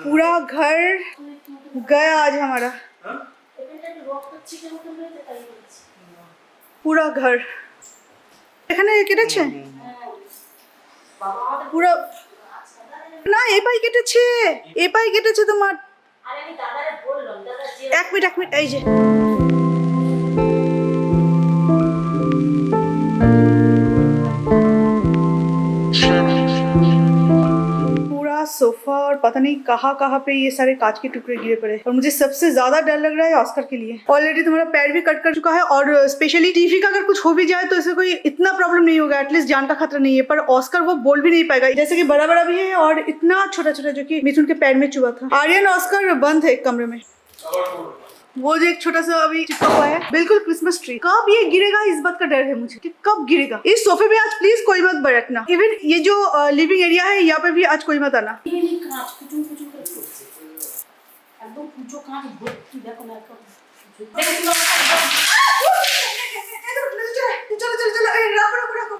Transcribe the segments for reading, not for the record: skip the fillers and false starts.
पूरा घर गया आज हमारा, পুরা ঘর এখানে কেটেছে পুরো না, এপাই কেটেছে তোমার। এক মিনিট এই যে सोफा और पता नहीं कहाँ पे ये सारे कांच के टुकड़े गिरे पड़े, और मुझे सबसे ज्यादा डर लग रहा है ऑस्कर के लिए। ऑलरेडी तुम्हारा पैर भी कट कर चुका है, और स्पेशली टीफी का अगर कुछ हो भी जाए तो इसे कोई इतना प्रॉब्लम नहीं होगा, एटलीस्ट जान का खतरा नहीं है। पर ऑस्कर वो बोल भी नहीं पाएगा, जैसे कि बड़ा बड़ा भी है और इतना छोटा छोटा जो कि मिथुन के पैर में चुआ था। आर्यन ऑस्कर बंद है एक कमरे में, वो जो एक छोटा सा अभी चिपका हुआ है, बिल्कुल क्रिसमस ट्री। कब ये गिरेगा इस बात का डर है मुझे कि कब गिरेगा। इस सोफे पे आज प्लीज कोई मत बैठना, इवन ये जो लिविंग एरिया है यहाँ पे भी आज कोई मत आना।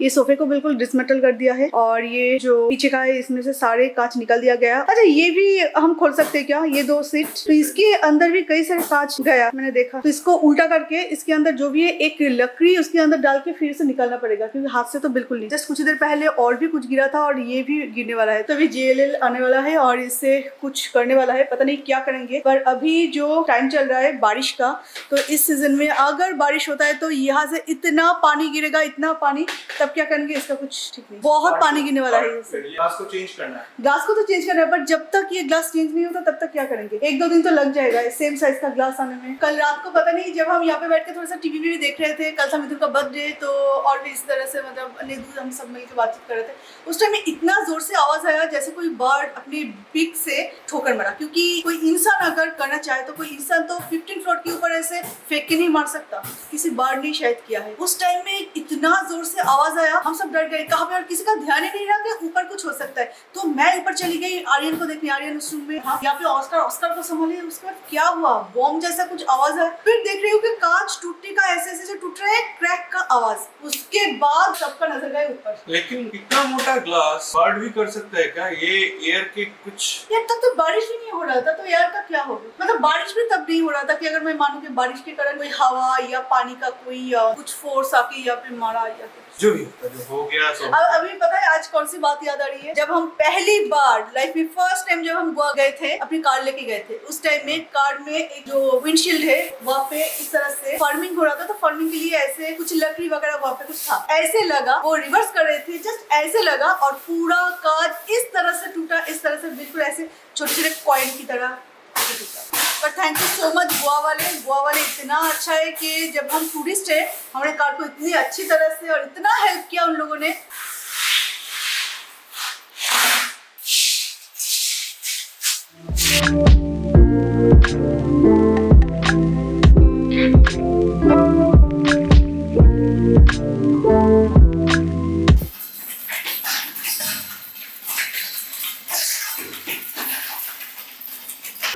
ये सोफे को बिल्कुल डिसमेटल कर दिया है, और ये जो पीछे का है इसमें से सारे कांच निकल दिया गया। अच्छा, ये भी हम खोल सकते हैं क्या, ये 2 सीट, तो इसके अंदर भी कई सारे कांच गया मैंने देखा। तो इसको उल्टा करके इसके अंदर जो भी है एक लकड़ी उसके अंदर डाल के फिर से निकालना पड़ेगा, क्योंकि हाथ से तो बिल्कुल नहीं। जस्ट कुछ देर पहले और भी कुछ गिरा था और ये भी गिरने वाला है। तो अभी JLL आने वाला है और इससे कुछ करने वाला है, पता नहीं क्या करेंगे। पर अभी जो टाइम चल रहा है बारिश का, तो इस सीजन में अगर बारिश होता है तो यहाँ से इतना पानी गिरेगा, इतना पानी, तब क्या करेंगे इसका कुछ ठीक नहीं। बहुत पानी गिरने वाला है। ग्लास को चेंज करना है, ग्लास को तो चेंज करना है, पर जब तक ये ग्लास चेंज नहीं होता तब तक क्या करेंगे। 1-2 दिन तो लग जाएगा सेम साइज का ग्लास आने में। कल रात को पता नहीं जब हम यहाँ पे बैठ के थोड़ा सा टीवी भी देख रहे थे, कल था मिथुन का बर्थडे, तो और भी इस तरह से मतलब नेदू हम सब मिलकर बातचीत कर रहे थे। उस टाइम में इतना जोर से आवाज आया जैसे कोई बर्ड अपने बीक से ठोकर मारा, क्योंकि कोई इंसान अगर करना चाहे तो कोई इंसान तो 15 फ्लोर के ऊपर ऐसे फेंक के नहीं मार सकता, किसी बर्ड ने शायद किया है। उस टाइम में इतना जोर से आवाज आया, हम सब डर गए कहाँ पे, और किसी का ध्यान ही नहीं रहा कि ऊपर कुछ हो सकता है। तो मैं ऊपर चली गई आर्यन को देखने, आर्यन उस रूम में, यहाँ पे ऑस्कर को संभालिए। उसके बाद क्या हुआ, बॉम्ब जैसा कुछ आवाज है, फिर देख रही हूँ कि कांच टूटने का ऐसे ऐसे जो टूट रहा है, क्रैक का आवाज। उसके बाद सबका नजर गए ऊपर। लेकिन इतना मोटा ग्लास बर्ड भी कर सकता है क्या? ये एयर के कुछ यार तब तो बारिश भी नहीं हो रहा था, तो एयर का क्या होगा। मतलब बारिश भी तब नहीं हो रहा था कि अगर मैं मानूं कि बारिश के कारण कोई हवा या पानी का कोई कुछ फोर्स आके यहाँ पे मारा या जो भी हो गया। अब अभी पता है आज कौन सी बात याद आ रही है, जब हम पहली बार लाइफ में फर्स्ट टाइम जब हम गोवा गए थे, अपनी कार लेके गए थे, उस टाइम में कार में एक जो विंडशील्ड है वहाँ पे इस तरह से फार्मिंग हो रहा था। तो फार्मिंग के लिए ऐसे कुछ लकड़ी वगैरह वहाँ पे कुछ था, ऐसे लगा, वो रिवर्स कर रहे थे, जस्ट ऐसे लगा और पूरा कांच इस तरह से टूटा, इस तरह से बिल्कुल ऐसे छोटे छोटे कॉइन की तरह टूटा। पर thank you so much Goa वाले इतना अच्छा है कि जब हम टूरिस्ट है, हमारे कार को इतनी अच्छी तरह से और इतना हेल्प किया उन लोगों ने।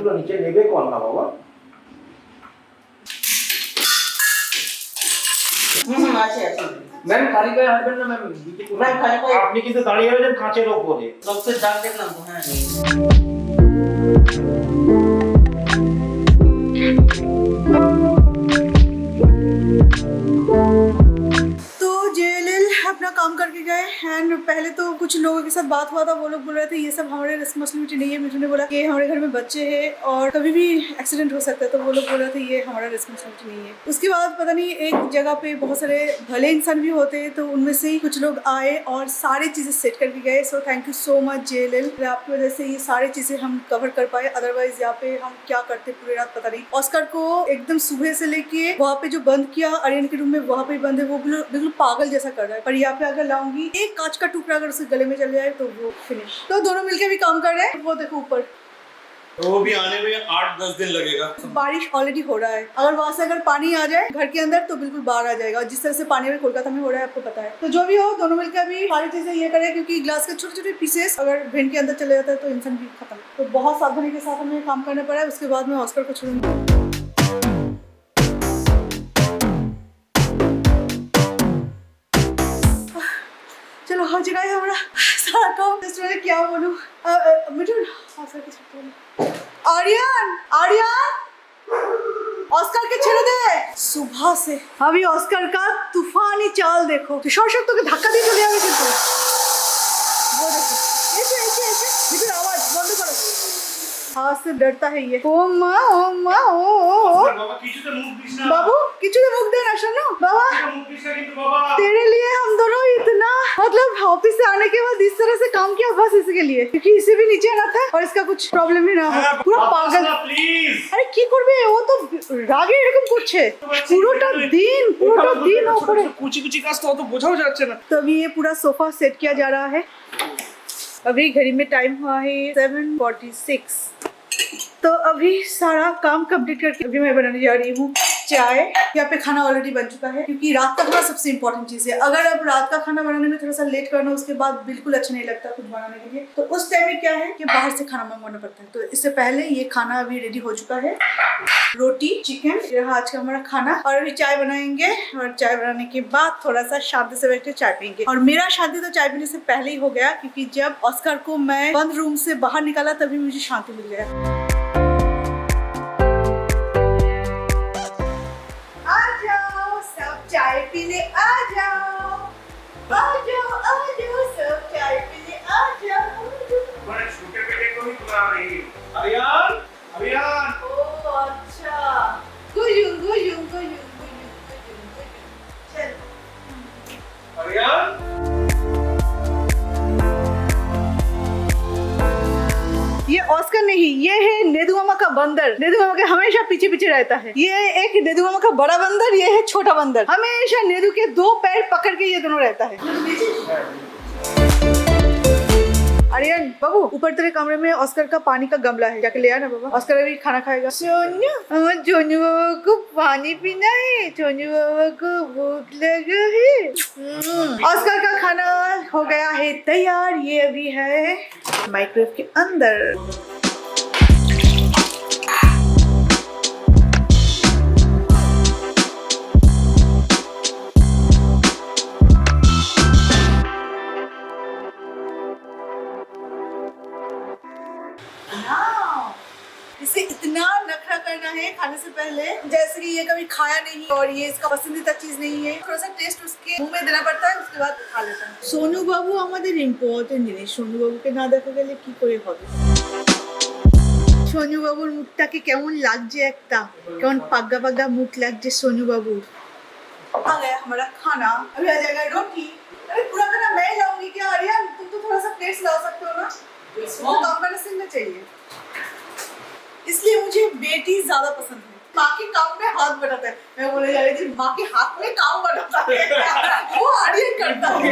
नीचे लेबे कौन ना बाबा? मैम খালি গায়ে হাঁটবেন না ম্যাম, ম্যাম খালি গায়ে আপনি কিন্তু দাঁড়িয়ে রয়েছেন কাঁচের উপরে, রক্তের দাগ দেখলাম তো। হ্যাঁ अपना काम करके गए। एंड पहले तो कुछ लोगों के साथ बात हुआ था, वो लोग बोल रहे थे ये सब हमारे रिस्पॉन्सिबिलिटी नहीं है। मिठू ने बोला कि हमारे घर में बच्चे हैं और कभी भी एक्सीडेंट हो सकता है, तो वो लोग बोल रहे थे ये हमारा रिस्पॉन्सिबिलिटी नहीं है। उसके बाद पता नहीं एक जगह पे बहुत सारे भले इंसान भी होते हैं, तो उनमें से ही कुछ लोग आए और सारी चीज़ें सेट करके गए। So thank you so much JLL, आपकी वजह से ये सारी चीज़ें हम कवर कर पाए, अदरवाइज यहाँ पे हम क्या करते पूरी रात पता नहीं। ऑस्कर को एकदम सुबह से लेके वहाँ पे जो बंद किया आर्यन के रूम में, वहाँ पे बंद है, वो बिल्कुल पागल जैसा कर रहा है। पर यहाँ पे अगर लाऊंगी एक कांच का टुकड़ा अगर उसके गले में चले जाए तो वो फिनिश। तो दोनों मिलके भी काम कर रहे हैं। वो देखो ऊपर, तो वो भी आने में 8-10 दिन लगेगा। बारिश ऑलरेडी हो रहा है, अगर वहां से अगर पानी आ जाए घर के अंदर तो बिल्कुल बाहर आ जाएगा। जिस तरह से पानी अभी कोलकाता में हो रहा है आपको पता है। तो जो भी हो, दोनों मिलकर अभी सारी चीजें ये करें, क्योंकि ग्लास के छोटे छोटे पीसेस अगर भेड़ के अंदर चले जाता है तो इंसान भी खत्म। तो बहुत सावधानी के साथ हमें काम करना पड़ा है। उसके बाद में ऑस्कर को छोड़ूंगी। चलो हर जगह है हमारा सारा काम मैं क्या बोलूं। मिठुन ऑस्कर के छेड़, आर्यन आर्यन ऑस्कर के छेड़ दे। सुबह से अभी ऑस्कर का तूफानी चाल देखो, तुषार शक्ति के धक्का দিয়ে চলে যাবে কিন্তু। वो देखो ऐसे ऐसे ऐसे, मिठुन आवाज बंद करो, आवाज से डरता है ये। ओ माँ ओ माँ ओ बाबा কিছুতে মুখ দিস না बाबू किचु मुख देना सुनो बाबा, মুখ দিস না কিন্তু বাবা। तेरे लिए हम दोनों इतना मतलब ऑफिस से आने के बाद इस तरह से काम किया बस इसके लिए, क्योंकि इसे भी नीचे आना था और इसका कुछ प्रॉब्लम ही ना हो। पूरा पागल, প্লিজ আরে কি করবে ও তো রাগে এরকম করছে পুরোটা দিন ওপরে। কুচি কুচি কাজ তো অত বোঝাও যাচ্ছে না। तो अभी ये पूरा सोफा सेट किया जा रहा है। अभी घड़ी में टाइम हुआ है 7:46। तो अभी सारा काम कंप्लीट करके अभी मैं बनाने जा रही हूँ चाय। यहाँ पे खाना ऑलरेडी बन चुका है, क्योंकि रात का खाना सबसे इम्पोर्टेंट चीज़ है। अगर अब रात का खाना बनाने में थोड़ा सा लेट करना उसके बाद बिल्कुल अच्छा नहीं लगता कुछ बनाने के लिए। तो उस टाइम में क्या है कि बाहर से खाना मंगवाना पड़ता है। तो इससे पहले ये खाना अभी रेडी हो चुका है, रोटी चिकन, ये रहा आज का हमारा खाना। और अभी चाय बनाएंगे और चाय बनाने के बाद थोड़ा सा शांति से बैठ के चाय पियेंगे। और मेरा शांति तो चाय पीने से पहले ही हो गया, क्योंकि जब ऑस्कर को मैं बंद रूम से बाहर निकाला तभी मुझे शांति मिल गया। चाय पीने आ जाओ सब चाय पीने आ जाओ। बड़े छोटे बेटे को ही बुला रही है। अरियान अरियान ओ अच्छा, गुजुम चल अरियान ये ऑस्कर नहीं, ये है नेदू मामा का बंदर। नेदू मामा के हमेशा पीछे पीछे रहता है। ये एक नेदू मामा का बड़ा बंदर, ये है छोटा बंदर। हमेशा नेदू के दो पैर पकड़ के ये दोनों रहता है। आर्यन बाबू ऊपर तेरे कमरे में ऑस्कर का पानी का गमला है, जाके ले आना बाबा। ऑस्कर अभी खाना खाएगा। सोनू सोनू बाबा को पानी पीना है, सोनू बाबा को भूख लगा है। ऑस्कर का खाना हो गया है तैयार, ये अभी है माइक्रोवेव के अंदर। इसे इतना नखरा करना है खाने से पहले, जैसे कि ये कभी खाया नहीं और ये इसका पसंदीदा चीज नहीं है। थोड़ा सा टेस्ट उसके मुंह में देना पड़ता है, उसके बाद खा लेता है। सोनू बाबू हमारे इम्पोर्टेंट जिनिस, सोनू बाबू के ना देखा गেলে কি করে হবে। सोनू बाबूर मुखटाকে কেমন লাগছে, একটা কেমন পাগা পাগা मुख লাগছে सोनू बाबू। आ गया हमारा खाना, अभी आ जाएगा रोटी। अरे पूरा खाना मैं लाऊंगी क्या आर्यन, तुम तो थोड़ा सा प्लेट्स ला सकते हो ना, इसको कॉम्बिनेशन में चाहिए। इसलिए मुझे बेटी ज्यादा पसंद है। माँ के काम में हाथ बटाता है, मैं बोले जा रही थी माँ के हाथ में काम बटाता है वो आर्यन करता है।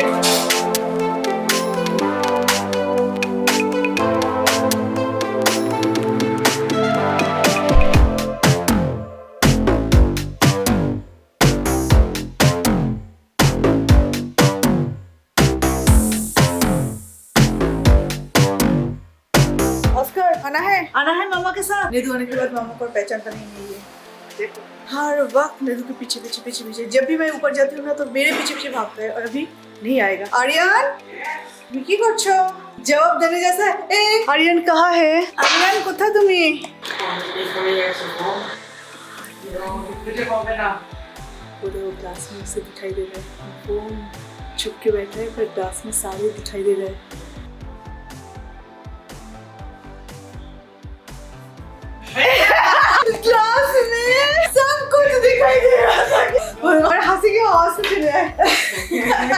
आना है मामा के साथ। नेदू आने के बाद मामा को पहचानता नहीं है, देखो हर वक्त नेदू के पीछे पीछे पीछे पीछे। जब भी मैं ऊपर जाती हूँ ना तो मेरे पीछे पीछे भागता है, और अभी नहीं आएगा। आर्यन কি করছো, जवाब देने जैसा है। आर्यन कहाँ है, आर्यन কোথায় তুমি? पूरे क्लास में से दिखाई दे रहा है, वो छुप के बैठा है पर क्लास में सारे दिखाई दे रहे हैं। क्लास में सब कुछ दिखाई दे रहा था और हंसी की आवाज से चल रहा है।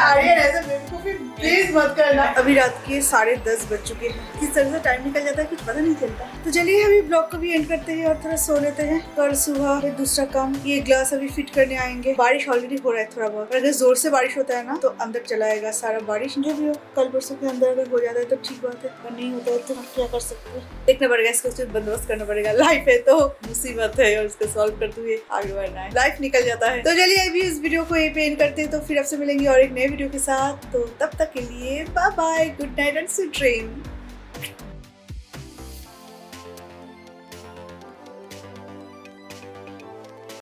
आर्यन ऐसे बेवकूफी प्लीज मत करना। अभी रात के 10:30 बज चुके हैं। किस तरह से टाइम निकल जाता है कुछ पता नहीं चलता। तो चलिए अभी ब्लॉग को भी एंड करते हैं और थोड़ा सो लेते हैं। कल सुबह फिर दूसरा काम, ये ग्लास अभी फिट करने आएंगे। बारिश ऑलरेडी हो रहा है थोड़ा बहुत, अगर जोर से बारिश होता है ना तो अंदर चला आएगा सारा बारिश। जो भी हो कल परसों के अंदर अगर हो जाता है तो ठीक बात है, अगर नहीं होता है तो हम क्या कर सकते हैं, देखना पड़ेगा, इसका कुछ बंदोबस्त करना पड़ेगा। लाइफ है तो मुसीबत है और उसको सॉल्व करते हुए आगे बढ़ना है, लाइफ निकल जाता है। तो चलिए अभी इस वीडियो को यहीं पे एंड करते हैं, तो फिर आपसे मिलेंगे और एक नए वीडियो के साथ। तो तब तक के लिए bye bye, good night and sweet dream.